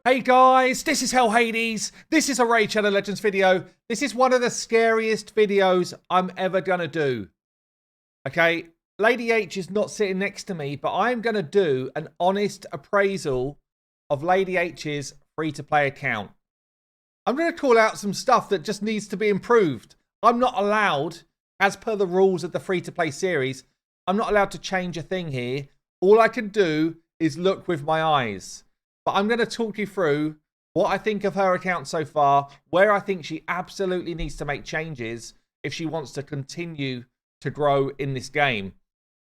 Hey guys, this is Hell Hades. This is a Raid Shadow Legends video. This is one of the scariest videos I'm ever going to do. Okay, Lady H is not sitting next to me, but I'm going to do an honest appraisal of Lady H's free-to-play account. I'm going to call out some stuff that just needs to be improved. I'm not allowed, as per the rules of the free-to-play series, I'm not allowed to change a thing here. All I can do is look with my eyes. But I'm going to talk you through what I think of her account so far, where I think she absolutely needs to make changes if she wants to continue to grow in this game.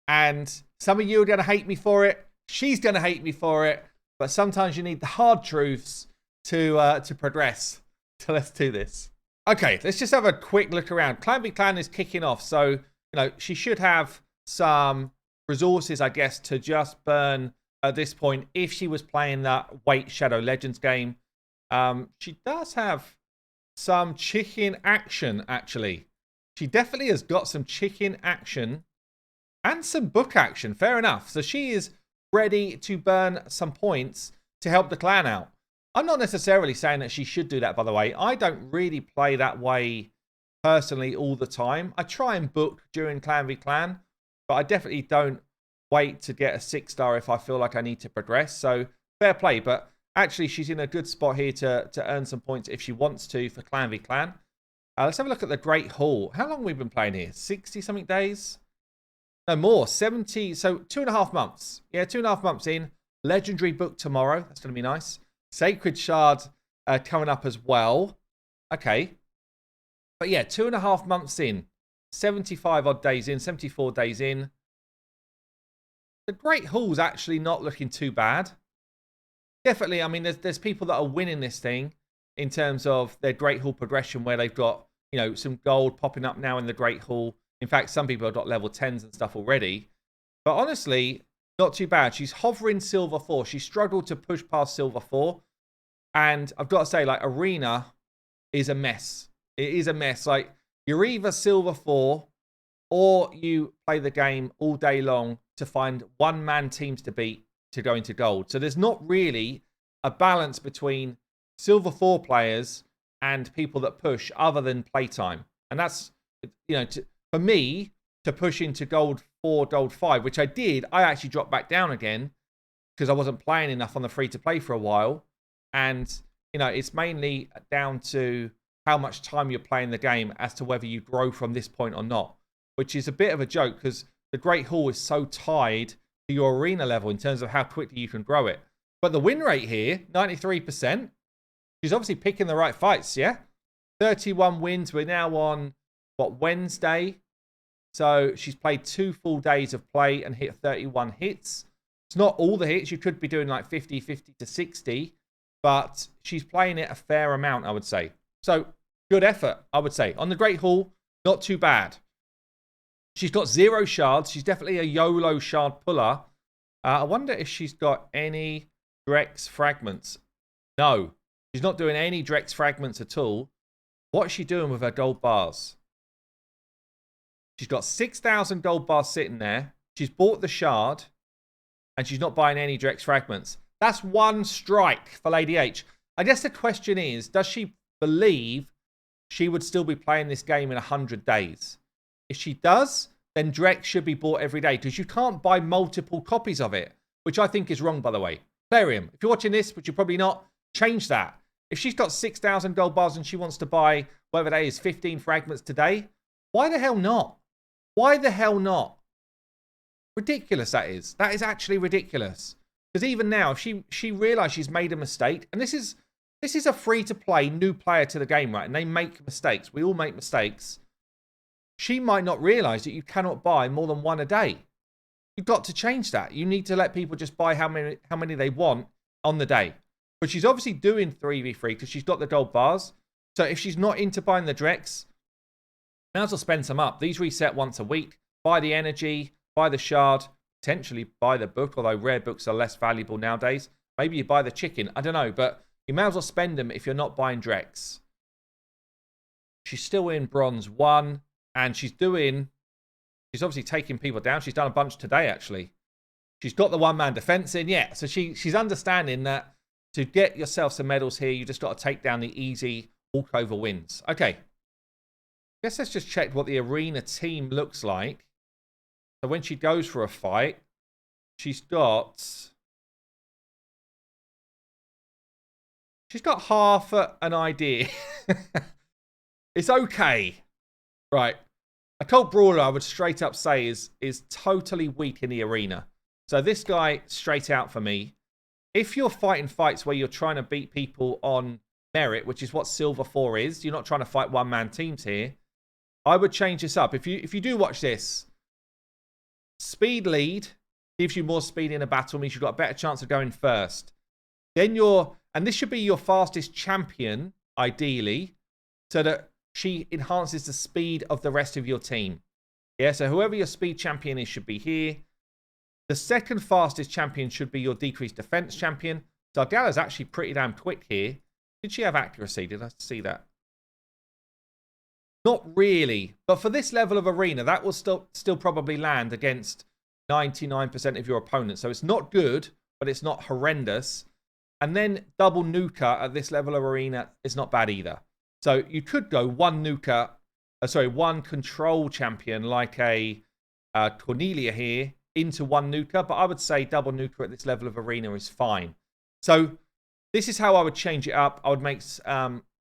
And some of you are going to hate me for it. She's going to hate me for it. But sometimes you need the hard truths to progress. So let's do this. Okay, let's just have a quick look around. Clan v Clan is kicking off. So, she should have some resources, I guess, to just burn at this point if she was playing that Raid Shadow Legends game. She does have some chicken action, actually. She definitely has got some chicken action and some book action. Fair enough. So she is ready to burn some points to help the clan out. I'm not necessarily saying that she should do that, by the way. I don't really play that way personally all the time. I try and book during Clan v Clan, but I definitely don't wait to get a 6-star if I feel like I need to progress. So fair play, but actually she's in a good spot here to earn some points if she wants to for Clan v Clan. Let's have a look at the Great Hall. How long have we been playing here? 60 something days? No more, 70, so 2.5 months. Yeah, 2.5 months in. Legendary book tomorrow. That's going to be nice. Sacred Shard coming up as well. Okay. But yeah, 2.5 months in. 75 odd days in, 74 days in. The Great Hall's actually not looking too bad. Definitely, I mean, there's people that are winning this thing in terms of their Great Hall progression where they've got, some gold popping up now in the Great Hall. In fact, some people have got level 10s and stuff already. But honestly, not too bad. She's hovering Silver 4. She struggled to push past Silver 4. And I've got to say, Arena is a mess. It is a mess. You're either Silver 4 or you play the game all day long to find one-man teams to beat to go into gold. So there's not really a balance between Silver 4 players and people that push other than playtime. And that's, for me, to push into gold 4, gold 5, which I did, I actually dropped back down again because I wasn't playing enough on the free-to-play for a while. And, it's mainly down to how much time you're playing the game as to whether you grow from this point or not, which is a bit of a joke because the Great Hall is so tied to your arena level in terms of how quickly you can grow it. But the win rate here, 93%. She's obviously picking the right fights, yeah? 31 wins. We're now on, Wednesday? So she's played 2 full days of play and hit 31 hits. It's not all the hits. You could be doing 50 to 60. But she's playing it a fair amount, I would say. So good effort, I would say. On the Great Hall, not too bad. She's got 0 shards. She's definitely a YOLO shard puller. I wonder if she's got any Drex fragments. No, she's not doing any Drex fragments at all. What is she doing with her gold bars? She's got 6,000 gold bars sitting there. She's bought the shard. And she's not buying any Drex fragments. That's 1 strike for Lady H. I guess the question is, does she believe she would still be playing this game in 100 days? If she does, then Drex should be bought every day because you can't buy multiple copies of it, which I think is wrong, by the way. Plarium, if you're watching this, which you're probably not, change that. If she's got 6,000 gold bars and she wants to buy, whatever that is, 15 fragments today, why the hell not? Why the hell not? Ridiculous, that is. That is actually ridiculous. Because even now, if she realizes she's made a mistake, and this is a free-to-play new player to the game, right? And they make mistakes. We all make mistakes. She might not realize that you cannot buy more than 1 a day. You've got to change that. You need to let people just buy how many they want on the day. But she's obviously doing 3v3 because she's got the gold bars. So if she's not into buying the Drex, might as well spend some up. These reset once a week. Buy the energy, buy the shard, potentially buy the book, although rare books are less valuable nowadays. Maybe you buy the chicken. I don't know, but you may as well spend them if you're not buying Drex. She's still in bronze 1. And she's obviously taking people down. She's done a bunch today, actually. She's got the one-man defense in, yeah. So she's understanding that to get yourself some medals here, you just got to take down the easy walkover wins. Okay. Guess let's just check what the arena team looks like. So when she goes for a fight, she's got half an idea. It's okay. Right. A Colt Brawler, I would straight up say, is totally weak in the arena. So this guy, straight out for me. If you're fighting fights where you're trying to beat people on merit, which is what Silver 4 is, you're not trying to fight one-man teams here, I would change this up. If you do watch this, speed lead gives you more speed in a battle, means you've got a better chance of going first. Then and this should be your fastest champion, ideally, so that she enhances the speed of the rest of your team. Yeah, so whoever your speed champion is should be here. The second fastest champion should be your decreased defense champion. Zardala's actually pretty damn quick here. Did she have accuracy? Did I see that? Not really. But for this level of arena, that will still probably land against 99% of your opponents. So it's not good, but it's not horrendous. And then double nuker at this level of arena is not bad either. So you could go one control champion like a Cornelia here into one nuker, but I would say double nuker at this level of arena is fine. So this is how I would change it up. I would make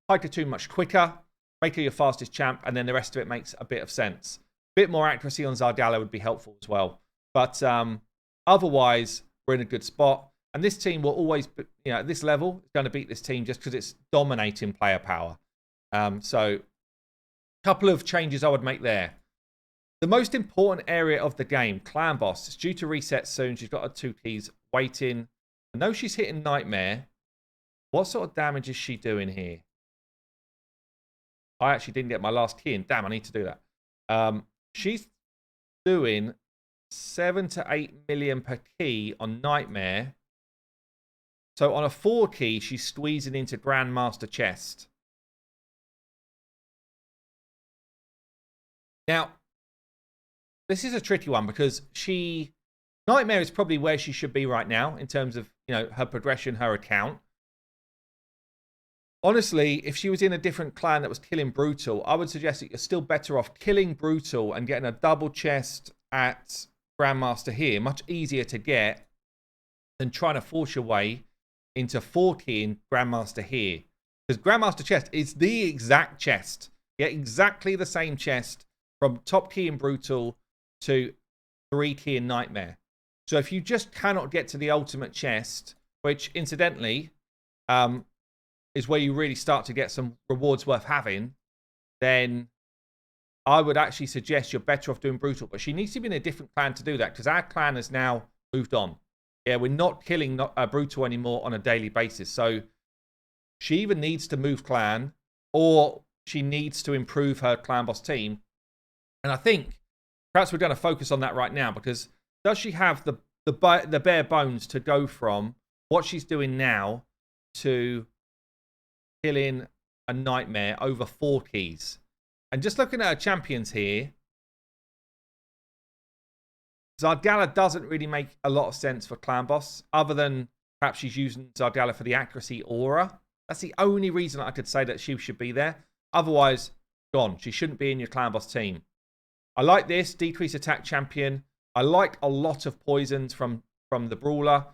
Piker 2 much quicker, make her your fastest champ, and then the rest of it makes a bit of sense. A bit more accuracy on Zardala would be helpful as well. But otherwise, we're in a good spot. And this team will always, at this level, is going to beat this team just because it's dominating player power. So a couple of changes I would make there. The most important area of the game, Clan Boss. It's due to reset soon. She's got her 2 keys waiting. I know she's hitting Nightmare. What sort of damage is she doing here? I actually didn't get my last key in. Damn, I need to do that. She's doing 7 to 8 million per key on Nightmare. So on a 4 key, she's squeezing into Grandmaster Chest. Now, this is a tricky one because Nightmare is probably where she should be right now in terms of, her progression, her account. Honestly, if she was in a different clan that was killing Brutal, I would suggest that you're still better off killing Brutal and getting a double chest at Grandmaster here. Much easier to get than trying to force your way into 4 key in Grandmaster here. Because Grandmaster Chest is the exact chest. Yeah, exactly the same chest from top key in Brutal to 3 key in Nightmare. So if you just cannot get to the ultimate chest, which incidentally is where you really start to get some rewards worth having, then I would actually suggest you're better off doing Brutal. But she needs to be in a different clan to do that because our clan has now moved on. Yeah, we're not killing Brutal anymore on a daily basis. So she either needs to move clan or she needs to improve her Clan Boss team. And I think perhaps we're going to focus on that right now because does she have the bare bones to go from what she's doing now to killing a Nightmare over 4 keys? And just looking at her champions here, Zardala doesn't really make a lot of sense for Clan Boss, other than perhaps she's using Zardala for the accuracy aura. That's the only reason I could say that she should be there. Otherwise, gone. She shouldn't be in your Clan Boss team. I like this decrease attack champion. I like a lot of poisons from the Brawler.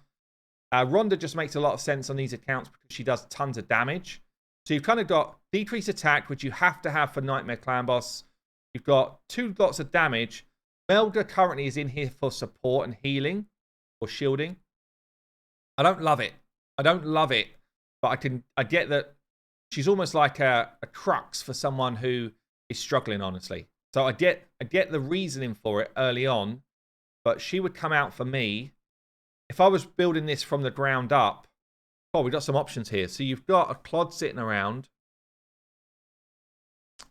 Rhonda just makes a lot of sense on these accounts because she does tons of damage. So you've kind of got decrease attack, which you have to have for Nightmare Clan Boss. You've got 2 lots of damage. Melga currently is in here for support and healing or shielding. I don't love it. But I get that she's almost like a crux for someone who is struggling, honestly. So I get the reasoning for it early on, but she would come out for me. If I was building this from the ground up, we've got some options here. So you've got a Clod sitting around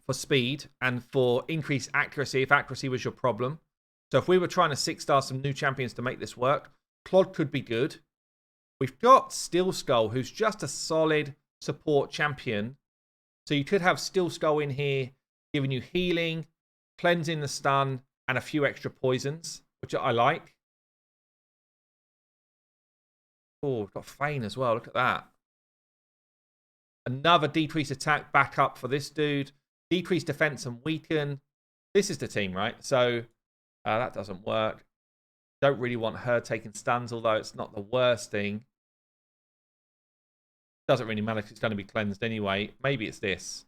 for speed and for increased accuracy, if accuracy was your problem. So if we were trying to 6-star some new champions to make this work, Clod could be good. We've got Steel Skull, who's just a solid support champion. So you could have Steel Skull in here, giving you healing, cleansing the stun, and a few extra poisons, which I like. Oh, we've got Fane as well. Look at that. Another decrease attack back up for this dude. Decrease defense and weaken. This is the team, right? So that doesn't work. Don't really want her taking stuns, although it's not the worst thing. Doesn't really matter because it's going to be cleansed anyway. Maybe it's this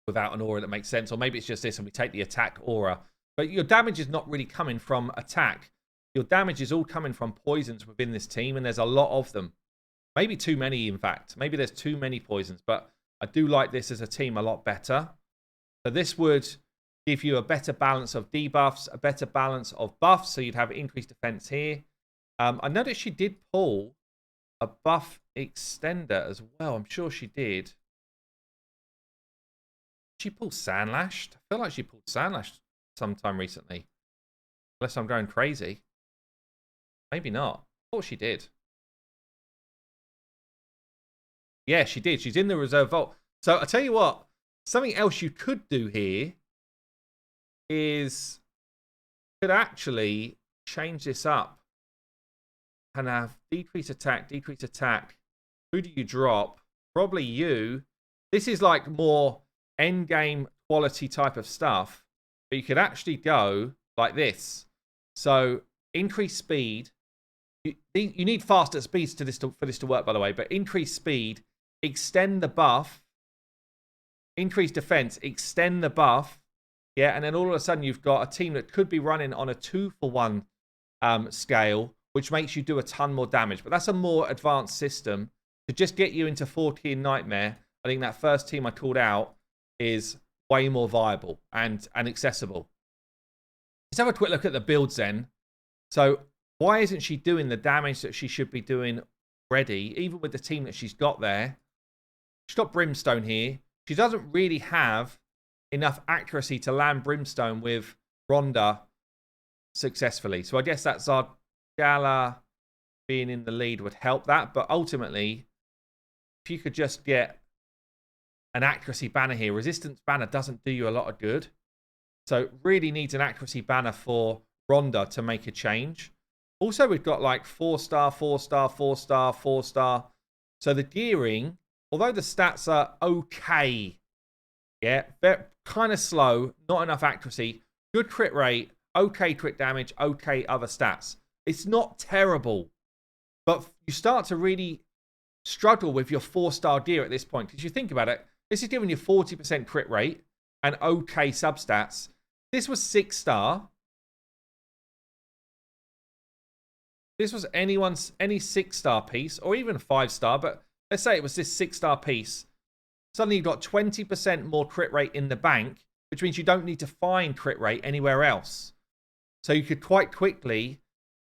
without an aura that makes sense. Or maybe it's just this and we take the attack aura. But your damage is not really coming from attack. Your damage is all coming from poisons within this team, and there's a lot of them. Maybe too many, in fact. Maybe there's too many poisons, but I do like this as a team a lot better. So this would give you a better balance of debuffs, a better balance of buffs, so you'd have increased defense here. I noticed she did pull a buff extender as well. I'm sure she did. She pulled Sandlashed? I feel like she pulled Sandlashed sometime recently. Unless I'm going crazy. Maybe not. I thought she did. Yeah, she did. She's in the reserve vault. So I tell you what, something else you could do here is could actually change this up and have decrease attack, decrease attack. Who do you drop? Probably you. This is like more end game quality type of stuff, but you could actually go like this. So increase speed. You need faster speeds for this to work, by the way, but increase speed, extend the buff, increase defense, extend the buff, yeah, and then all of a sudden you've got a team that could be running on a 2-for-1 scale, which makes you do a ton more damage. But that's a more advanced system to just get you into 4-tier Nightmare. I think that first team I called out is way more viable and accessible. Let's have a quick look at the builds then. So why isn't she doing the damage that she should be doing already, even with the team that she's got there? She's got Brimstone here. She doesn't really have enough accuracy to land Brimstone with Rhonda successfully. So I guess that's our Galar being in the lead would help that. But ultimately, if you could just get an accuracy banner here, resistance banner doesn't do you a lot of good. So really needs an accuracy banner for Rhonda to make a change. Also, we've got like 4-star, 4-star, 4-star, 4-star. So the gearing, although the stats are okay, yeah, they're kind of slow, not enough accuracy, good crit rate, okay crit damage, okay other stats. It's not terrible, but you start to really struggle with your 4-star gear at this point. Because you think about it, this is giving you 40% crit rate and okay substats. This was 6-star. This was any 6-star piece, or even 5-star, but let's say it was this 6-star piece. Suddenly you've got 20% more crit rate in the bank, which means you don't need to find crit rate anywhere else. So you could quite quickly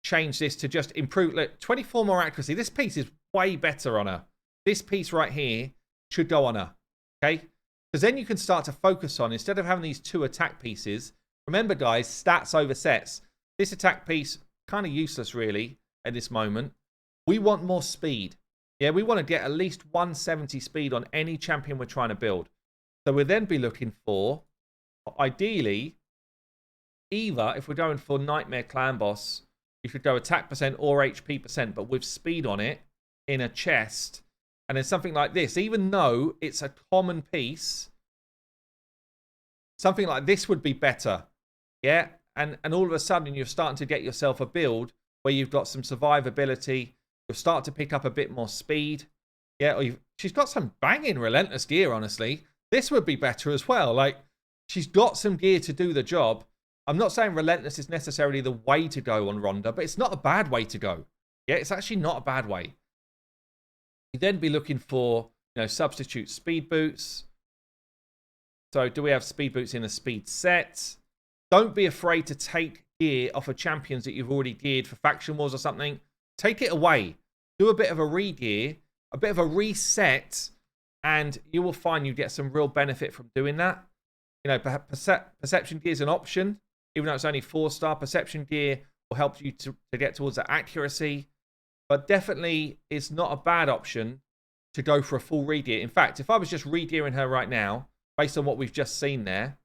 change this to just improve. Look, 24 more accuracy. This piece is way better on her. This piece right here should go on her. Okay? Because then you can start to focus on, instead of having these 2 attack pieces, remember guys, stats over sets. This attack piece, kind of useless really at this moment. We want more speed. Yeah, we want to get at least 170 speed on any champion we're trying to build. So we'll then be looking for, ideally, either if we're going for Nightmare Clan Boss, you could go attack percent or HP percent, but with speed on it in a chest. And then something like this, even though it's a common piece, something like this would be better. Yeah, and all of a sudden you're starting to get yourself a build where you've got some survivability. You'll start to pick up a bit more speed. Yeah, or she's got some banging relentless gear, honestly. This would be better as well. Like, she's got some gear to do the job. I'm not saying relentless is necessarily the way to go on Rhonda, but it's not a bad way to go. Yeah, it's actually not a bad way. You'd then be looking for, substitute speed boots. So do we have speed boots in a speed set? Don't be afraid to take gear off of champions that you've already geared for faction wars or something. Take it away. Do a bit of a re-gear, a bit of a reset, and you will find you get some real benefit from doing that. Perception gear is an option, even though it's only 4-star. Perception gear will help you to get towards that accuracy, but definitely it's not a bad option to go for a full re-gear. In fact, if I was just re-gearing her right now, based on what we've just seen there,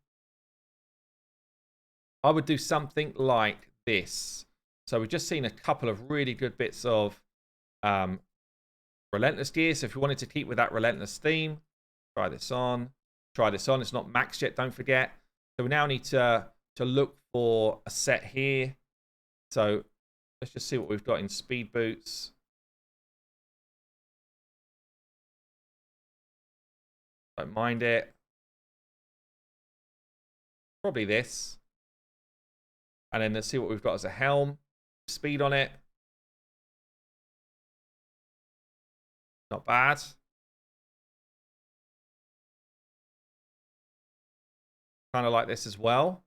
I would do something like this. So we've just seen a couple of really good bits of relentless gear. So if you wanted to keep with that relentless theme, try this on. Try this on. It's not maxed yet, don't forget. So we now need to look for a set here. So let's just see what we've got in speed boots. Don't mind it. Probably this. And then let's see what we've got as a helm. Speed on it. Not bad. Kind of like this as well.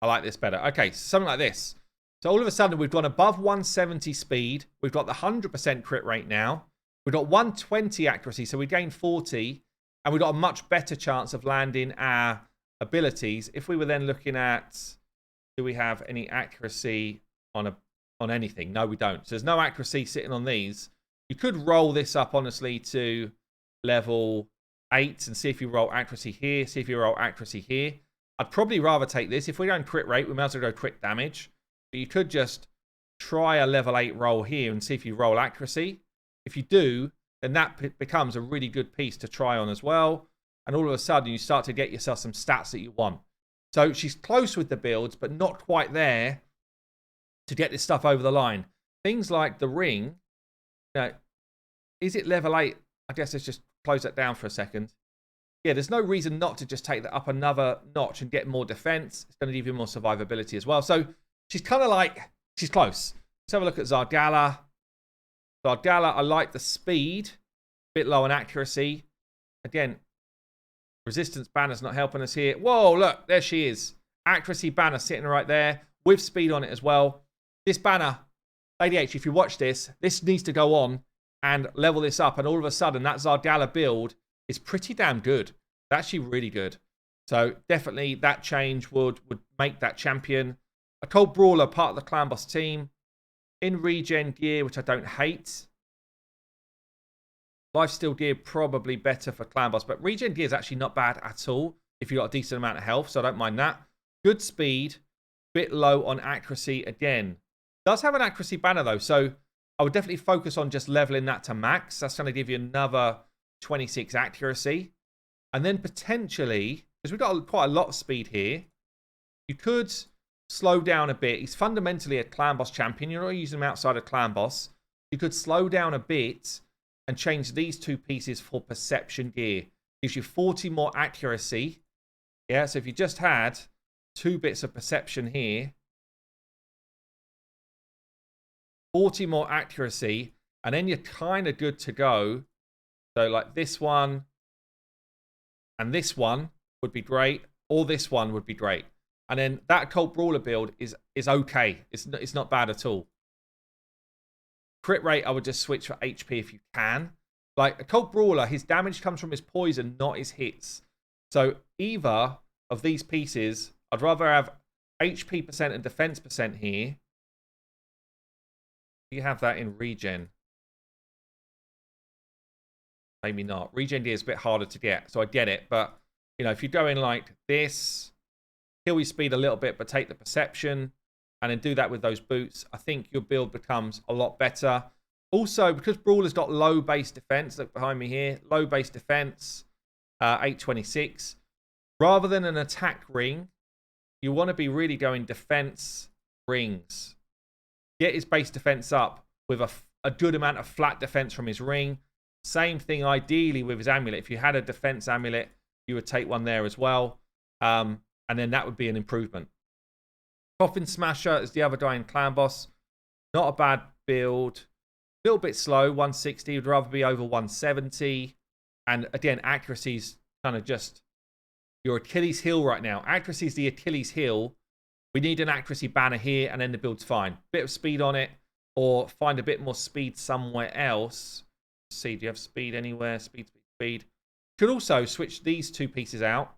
I like this better. Okay, so something like this. So all of a sudden, we've gone above 170 speed. We've got the 100% crit rate now. We've got 120 accuracy, so we gained 40. And we've got a much better chance of landing our abilities. If we were then looking at, do we have any accuracy on anything? No, we don't. So there's no accuracy sitting on these. You could roll this up, honestly, to level 8 and see if you roll accuracy here, see if you roll accuracy here. I'd probably rather take this. If we're going crit rate, we might as well go crit damage. But you could just try a level 8 roll here and see if you roll accuracy. If you do, then that becomes a really good piece to try on as well. And all of a sudden, you start to get yourself some stats that you want. So she's close with the builds, but not quite there to get this stuff over the line. Things like the ring. Now, is it level 8? I guess let's just close that down for a second. Yeah, there's no reason not to just take that up another notch and get more defense. It's going to give you more survivability as well. So she's kind of like, she's close. Let's have a look at Galar. Galar, I like the speed. Bit low on accuracy. Again, resistance banner's not helping us here. Whoa, look, there she is. Accuracy banner sitting right there with speed on it as well. This banner, Lady H, if you watch this needs to go on and level this up. And all of a sudden, that Galar build is pretty damn good. It's actually really good. So definitely that change would make that champion. A Cold Brawler, part of the Clan Boss team. In regen gear, which I don't hate. Lifesteal gear, probably better for Clan Boss. But regen gear is actually not bad at all if you've got a decent amount of health. So I don't mind that. Good speed. Bit low on accuracy again. Does have an accuracy banner though. So I would definitely focus on just leveling that to max. That's going to give you another 26 accuracy. And then potentially, because we've got quite a lot of speed here, you could slow down a bit. He's fundamentally a Clan Boss champion. You're not using him outside of Clan Boss. You could slow down a bit and change these two pieces for perception gear. Gives you 40 more accuracy. Yeah, so if you just had 2 bits of perception here, 40 more accuracy, and then you're kind of good to go. So like this one and this one would be great, or this one would be great. And then that Colt Brawler build is okay. It's not bad at all. Crit rate, I would just switch for HP if you can. Like a Colt Brawler, his damage comes from his poison, not his hits. So either of these pieces, I'd rather have HP percent and defense percent here. You have that in regen. Maybe not. Regen gear is a bit harder to get, so I get it. But, you know, if you go in like this, kill your speed a little bit, but take the perception, and then do that with those boots, I think your build becomes a lot better. Also, because Brawler's got low base defense, look behind me here, low base defense, 826. Rather than an attack ring, you want to be really going defense rings. Get his base defense up with a good amount of flat defense from his ring. Same thing ideally with his amulet. If you had a defense amulet, you would take one there as well. And then that would be an improvement. Coffin Smasher is the other guy in Clan Boss. Not a bad build. A little bit slow, 160. Would rather be over 170. And again, accuracy is kind of just your Achilles heel right now. Accuracy is the Achilles heel. We need an accuracy banner here, and then the build's fine. Bit of speed on it, or find a bit more speed somewhere else. Let's see, do you have speed anywhere? Speed, speed, speed. Could also switch these two pieces out.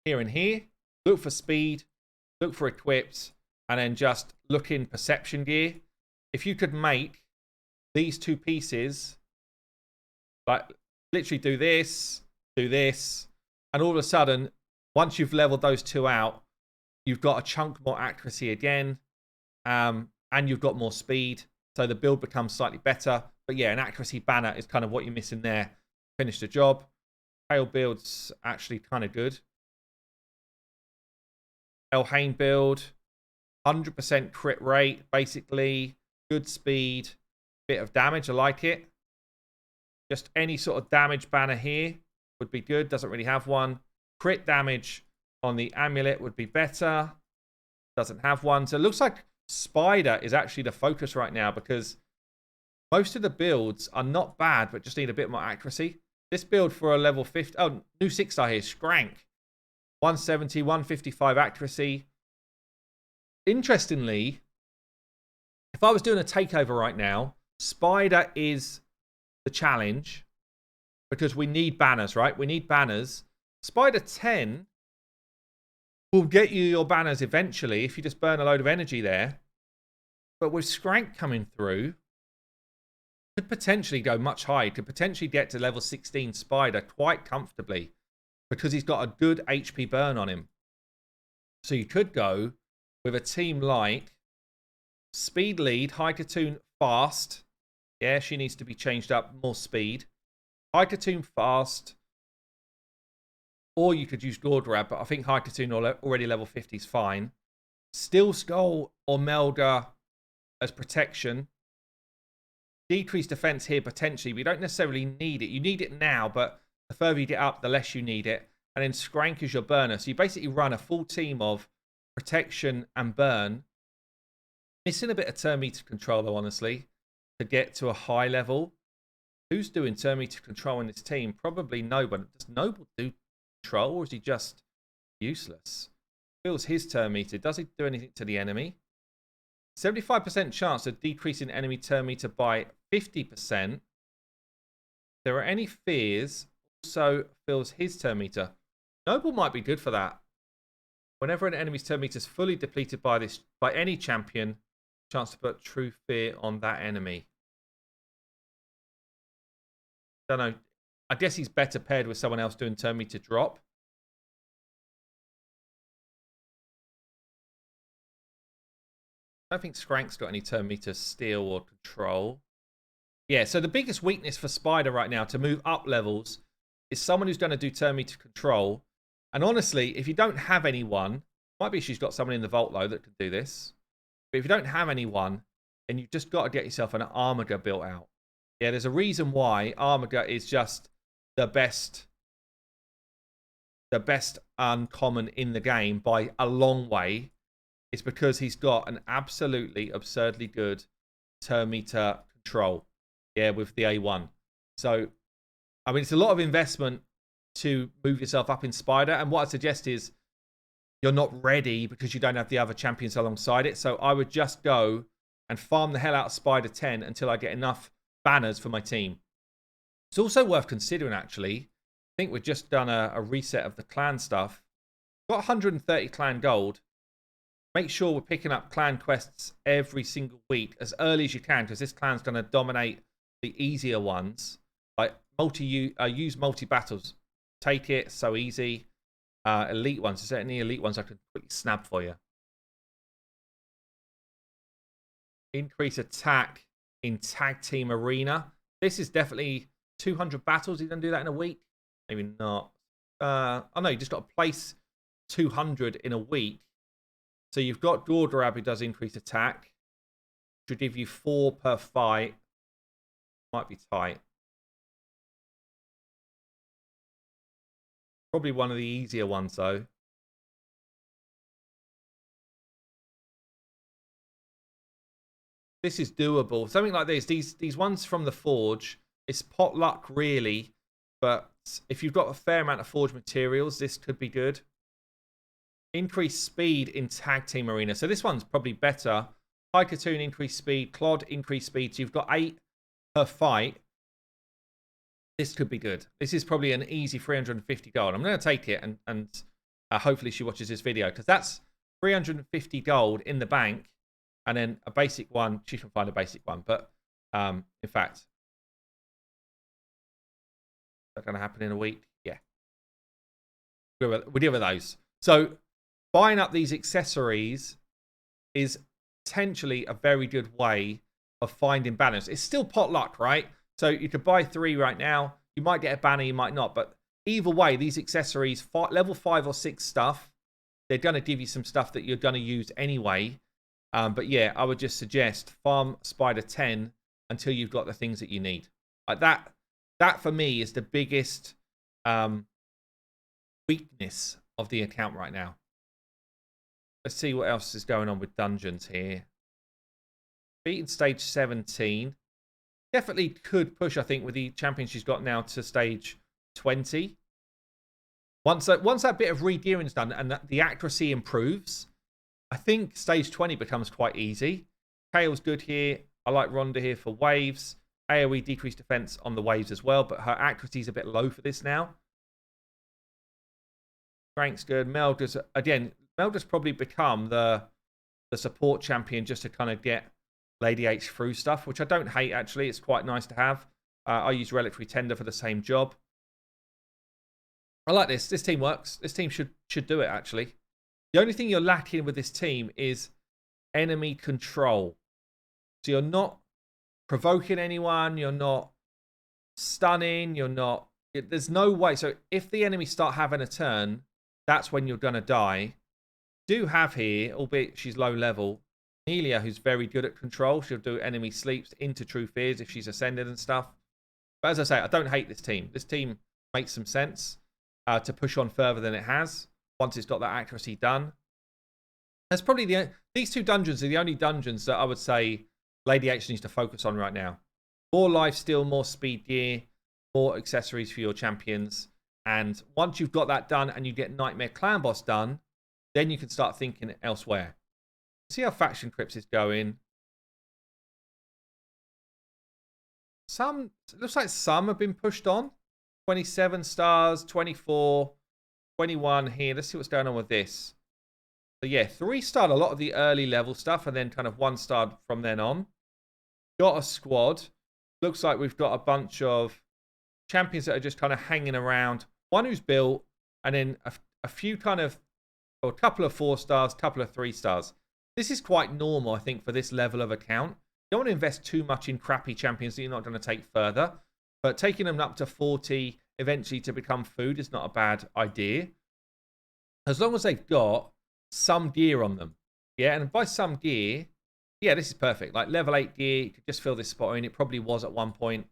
Here and here. Look for speed. Look for equipped. And then just look in perception gear. If you could make these two pieces, like literally do this, and all of a sudden, once you've leveled those two out, You've got a chunk more accuracy again, and you've got more speed. So the build becomes slightly better. But yeah, an accuracy banner is kind of what you're missing there. Finish the job. Tail build's actually kind of good. Elhain build, 100% crit rate, basically. Good speed, bit of damage. I like it. Just any sort of damage banner here would be good. Doesn't really have one. Crit damage on the amulet would be better. Doesn't have one. So it looks like Spider is actually the focus right now because most of the builds are not bad, but just need a bit more accuracy. This build for a level 50. Oh, new 6-star here. Skrank. 170, 155 accuracy. Interestingly, if I was doing a takeover right now, Spider is the challenge because we need banners, right? We need banners. Spider 10 will get you your banners eventually if you just burn a load of energy there. But with Skrank coming through, could potentially go much higher. Could potentially get to level 16 Spider quite comfortably because he's got a good HP burn on him. So you could go with a team like Speed Lead, Haikatoon Fast. Yeah, she needs to be changed up, more speed. Haikatoon Fast. Or you could use Gordrab, but I think Haikatoon already level 50 is fine. Steel Skull or Melga as protection. Decreased defense here potentially, but you don't necessarily need it. You need it now, but the further you get up, the less you need it. And then Skrank is your burner. So you basically run a full team of protection and burn. Missing a bit of turn meter control, though, honestly, to get to a high level. Who's doing turn meter control in this team? Probably Noble. Does Noble do control, or is he just useless? Fills his turn meter. Does he do anything to the enemy? 75% chance of decreasing enemy turn meter by 50%. If there are any fears, also fills his turn meter. Noble might be good for that. Whenever an enemy's turn meter is fully depleted by any champion, chance to put true fear on that enemy. Don't know. I guess he's better paired with someone else doing turn meter drop. I don't think Skrank's got any turn meter steal or control. Yeah, so the biggest weakness for Spider right now to move up levels is someone who's going to do turn meter control. And honestly, if you don't have anyone, might be she's got someone in the vault though that could do this. But if you don't have anyone, then you've just got to get yourself an Armiger built out. Yeah, there's a reason why Armiger is just the best uncommon in the game by a long way. It's because he's got an absolutely absurdly good turn meter control. Yeah, with the A1. So, I mean, it's a lot of investment to move yourself up in Spider. And what I suggest is you're not ready because you don't have the other champions alongside it. So I would just go and farm the hell out of Spider 10 until I get enough banners for my team. It's also worth considering, actually. I think we've just done a reset of the clan stuff. Got 130 clan gold. Make sure we're picking up clan quests every single week as early as you can because this clan's going to dominate the easier ones. Like use multi-battles. Take it, so easy. Elite ones. Is there any elite ones I can quickly snap for you? Increase attack in tag team arena. This is definitely 200 battles. Are you going to do that in a week? Maybe not. Oh no, you just got to place 200 in a week. So you've got Gordrab who does increase attack. Should give you 4 per fight. Might be tight. Probably one of the easier ones though. This is doable. Something like this. These ones from the Forge, it's pot luck really. But if you've got a fair amount of Forge materials, this could be good. Increase speed in tag team arena. So this one's probably better. Haikatoon increase speed. Clod increase speed. So you've got 8 per fight. This could be good. This is probably an easy 350 gold. I'm going to take it and hopefully she watches this video because that's 350 gold in the bank. And then a basic one. She can find a basic one. But in fact, is that going to happen in a week? Yeah. We deal with those. So buying up these accessories is potentially a very good way of finding balance. It's still pot luck, right? So you could buy 3 right now. You might get a banner, you might not. But either way, these accessories, level 5 or 6 stuff, they're going to give you some stuff that you're going to use anyway. But yeah, I would just suggest farm Spider 10 until you've got the things that you need. Like that for me is the biggest weakness of the account right now. Let's see what else is going on with dungeons here. Beaten stage 17. Definitely could push, I think, with the champion she's got now to stage 20. Once that bit of re-gearing is done and the accuracy improves, I think stage 20 becomes quite easy. Kale's good here. I like Rhonda here for waves. AoE decreased defense on the waves as well, but her accuracy is a bit low for this now. Frank's good. Melda's, again, Melda's probably become the support champion just to kind of get Lady H through stuff, which I don't hate, actually. It's quite nice to have. I use Reliquary Tender for the same job. I like this. This team works. This team should do it, actually. The only thing you're lacking with this team is enemy control. So you're not provoking anyone. You're not stunning. You're not... There's no way. So if the enemy start having a turn, that's when you're going to die. Do have here, albeit she's low level, Nelia, who's very good at control. She'll do enemy sleeps into True Fears if she's ascended and stuff. But as I say, I don't hate this team. This team makes some sense to push on further than it has once it's got that accuracy done. That's probably these 2 dungeons are the only dungeons that I would say Lady H needs to focus on right now. More lifesteal, more speed gear, more accessories for your champions. And once you've got that done and you get Nightmare Clan Boss done, then you can start thinking elsewhere. See how Faction Crypts is going. It looks like some have been pushed on. 27 stars, 24, 21 here. Let's see what's going on with this. So yeah, 3-starred a lot of the early level stuff and then kind of 1-starred from then on. Got a squad. Looks like we've got a bunch of champions that are just kind of hanging around. One who's built and then a few kind of, or a couple of 4 stars, couple of 3 stars. This is quite normal, I think, for this level of account. You don't want to invest too much in crappy champions that you're not going to take further. But taking them up to 40, eventually to become food, is not a bad idea. As long as they've got some gear on them. Yeah, and by some gear, yeah, this is perfect. Like level 8 gear, you could just fill this spot in. It probably was at one point.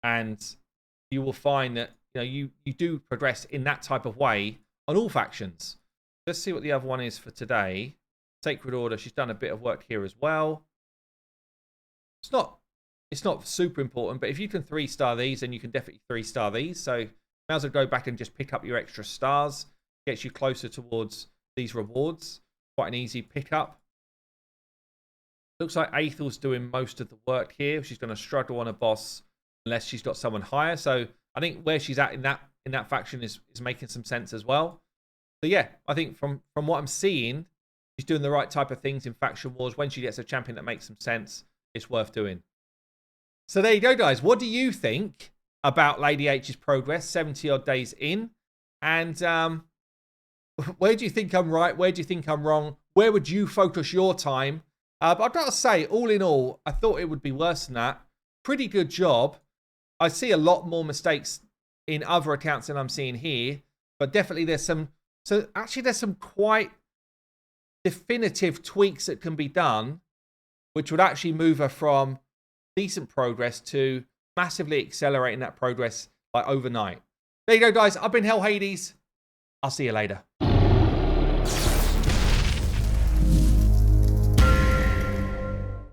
And you will find that you do progress in that type of way on all factions. Let's see what the other one is for today. Sacred Order, she's done a bit of work here as well. It's not super important, but if you can 3-star these, then you can definitely 3-star these. So might as well go back and just pick up your extra stars. Gets you closer towards these rewards. Quite an easy pickup. Looks like Aethel's doing most of the work here. She's going to struggle on a boss unless she's got someone higher. So I think where she's at in that faction is making some sense as well. So yeah, I think from what I'm seeing, she's doing the right type of things in Faction Wars. When she gets a champion that makes some sense, it's worth doing. So there you go, guys. What do you think about Lady H's progress 70-odd days in? And where do you think I'm right? Where do you think I'm wrong? Where would you focus your time? But I've got to say, all in all, I thought it would be worse than that. Pretty good job. I see a lot more mistakes in other accounts than I'm seeing here. But definitely there's some... So actually there's some quite definitive tweaks that can be done, which would actually move her from decent progress to massively accelerating that progress like overnight. There you go, guys. I've been Hell Hades. I'll see you later.